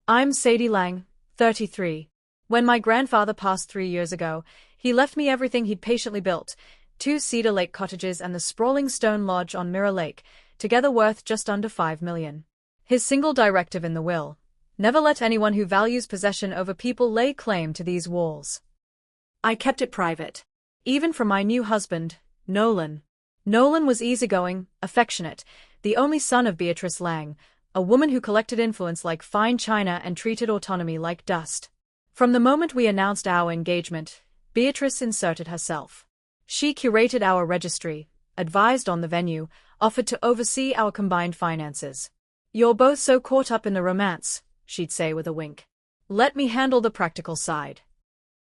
I'm Sadie Lang, 33. When my grandfather passed 3 years ago, he left me everything he'd patiently built, 2 Cedar Lake cottages and the sprawling stone lodge on Mirror Lake, together worth just under $5 million. His single directive in the will: never let anyone who values possession over people lay claim to these walls. I kept it private. Even from my new husband, Nolan. Nolan was easygoing, affectionate, the only son of Beatrice Lang, a woman who collected influence like fine china and treated autonomy like dust. From the moment we announced our engagement, Beatrice inserted herself. She curated our registry, advised on the venue, offered to oversee our combined finances. "You're both so caught up in the romance," she'd say with a wink. "Let me handle the practical side."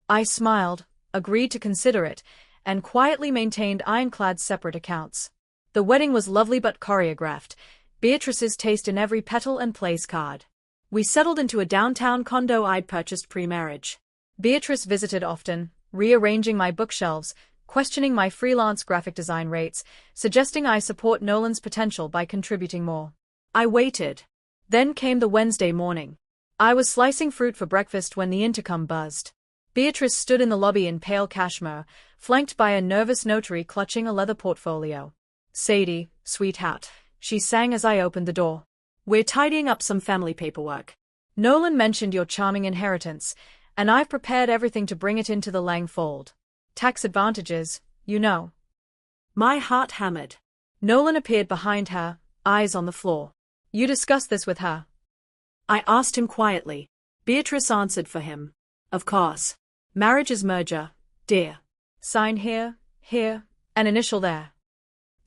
I smiled, agreed to consider it, and quietly maintained ironclad separate accounts. The wedding was lovely but choreographed, Beatrice's taste in every petal and place card. We settled into a downtown condo I'd purchased pre-marriage. Beatrice visited often, rearranging my bookshelves, questioning my freelance graphic design rates, suggesting I support Nolan's potential by contributing more. I waited. Then came the Wednesday morning. I was slicing fruit for breakfast when the intercom buzzed. Beatrice stood in the lobby in pale cashmere, flanked by a nervous notary clutching a leather portfolio. "Sadie, sweetheart," she sang as I opened the door. "We're tidying up some family paperwork. Nolan mentioned your charming inheritance, and I've prepared everything to bring it into the Lang fold. Tax advantages, you know." My heart hammered. Nolan appeared behind her, eyes on the floor. "You discussed this with her?" I asked him quietly. Beatrice answered for him. "Of course. Marriage is merger, dear. Sign here, an initial there."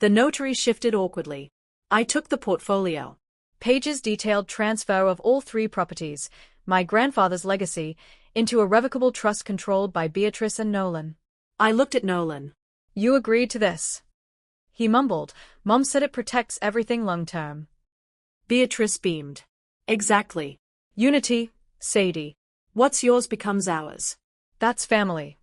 The notary shifted awkwardly. I took the portfolio. Pages detailed transfer of all 3 properties, my grandfather's legacy, into a revocable trust controlled by Beatrice and Nolan. I looked at Nolan. "You agreed to this?" He mumbled. "Mom said it protects everything long-term." Beatrice beamed. "Exactly. Unity, Sadie. What's yours becomes ours. That's family."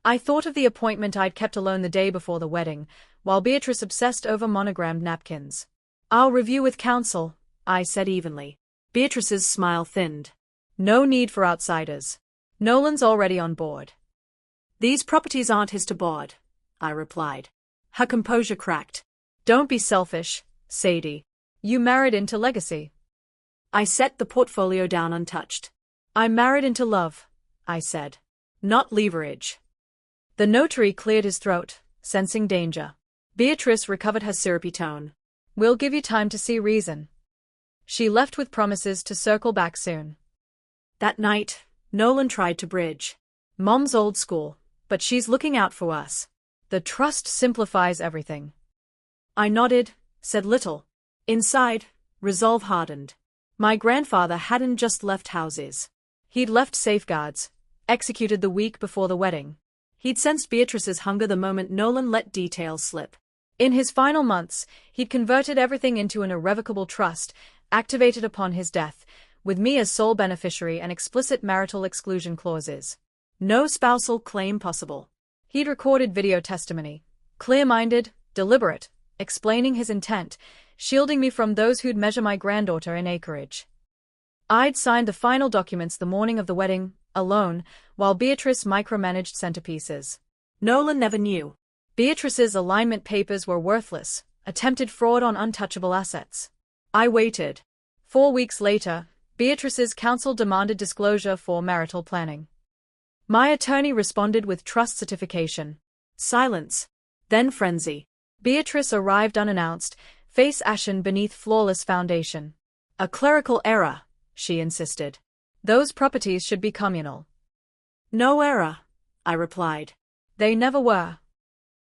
I thought of the appointment I'd kept alone the day before the wedding, while Beatrice obsessed over monogrammed napkins. "I'll review with counsel," I said evenly. Beatrice's smile thinned. "No need for outsiders. Nolan's already on board." "These properties aren't his to board," I replied. Her composure cracked. "Don't be selfish, Sadie. You married into legacy." I set the portfolio down untouched. "I'm married into love," I said. "Not leverage." The notary cleared his throat, sensing danger. Beatrice recovered her syrupy tone. "We'll give you time to see reason." She left with promises to circle back soon. That night, Nolan tried to bridge. "Mom's old school, but she's looking out for us. The trust simplifies everything." I nodded, said little. Inside, resolve hardened. My grandfather hadn't just left houses. He'd left safeguards, executed the week before the wedding. He'd sensed Beatrice's hunger the moment Nolan let details slip. In his final months, he'd converted everything into an irrevocable trust, activated upon his death, with me as sole beneficiary and explicit marital exclusion clauses. No spousal claim possible. He'd recorded video testimony, clear-minded, deliberate, explaining his intent, shielding me from those who'd measure my granddaughter in acreage. I'd signed the final documents the morning of the wedding, alone, while Beatrice micromanaged centerpieces. Nolan never knew. Beatrice's alignment papers were worthless, attempted fraud on untouchable assets. I waited. 4 weeks later, Beatrice's counsel demanded disclosure for marital planning. My attorney responded with trust certification. Silence. Then frenzy. Beatrice arrived unannounced, face ashen beneath flawless foundation. "A clerical error," she insisted. "Those properties should be communal." "No error," I replied. "They never were."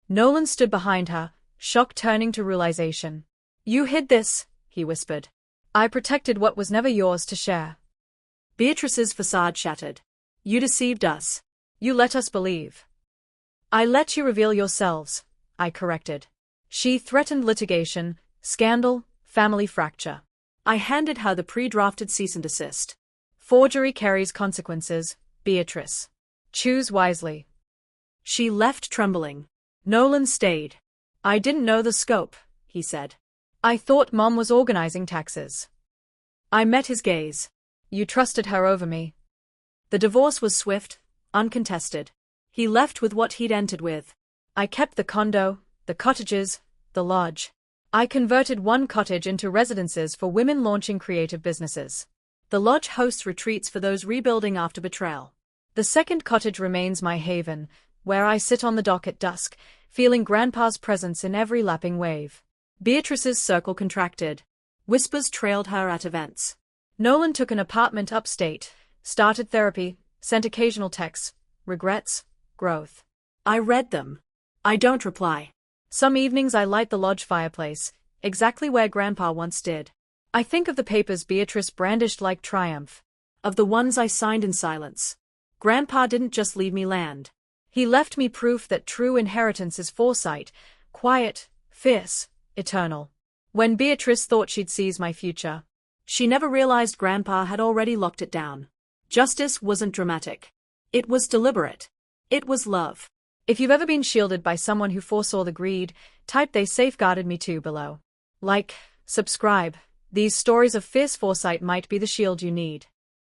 Nolan stood behind her, shock turning to realization. "You hid this," he whispered. "I protected what was never yours to share." Beatrice's facade shattered. "You deceived us. You let us believe." "I let you reveal yourselves," I corrected. She threatened litigation, scandal, family fracture. I handed her the pre-drafted cease and desist. "Forgery carries consequences, Beatrice. Choose wisely." She left trembling. Nolan stayed. "I didn't know the scope," he said. "I thought Mom was organizing taxes." I met his gaze. You trusted her over me. The divorce was swift, uncontested. He left with what he'd entered with. I kept the condo, the cottages, the lodge. I converted one cottage into residences for women launching creative businesses. The lodge hosts retreats for those rebuilding after betrayal. The second cottage remains my haven, where I sit on the dock at dusk, feeling Grandpa's presence in every lapping wave. Beatrice's circle contracted. Whispers trailed her at events. Nolan took an apartment upstate, started therapy, sent occasional texts, regrets, growth. I read them. I don't reply. Some evenings I light the lodge fireplace, exactly where Grandpa once did. I think of the papers Beatrice brandished like triumph. Of the ones I signed in silence. Grandpa didn't just leave me land. He left me proof that true inheritance is foresight, quiet, fierce, eternal. When Beatrice thought she'd seize my future, she never realized Grandpa had already locked it down. Justice wasn't dramatic. It was deliberate. It was love. If you've ever been shielded by someone who foresaw the greed, type "they safeguarded me too" below. Like, subscribe. These stories of fierce foresight might be the shield you need.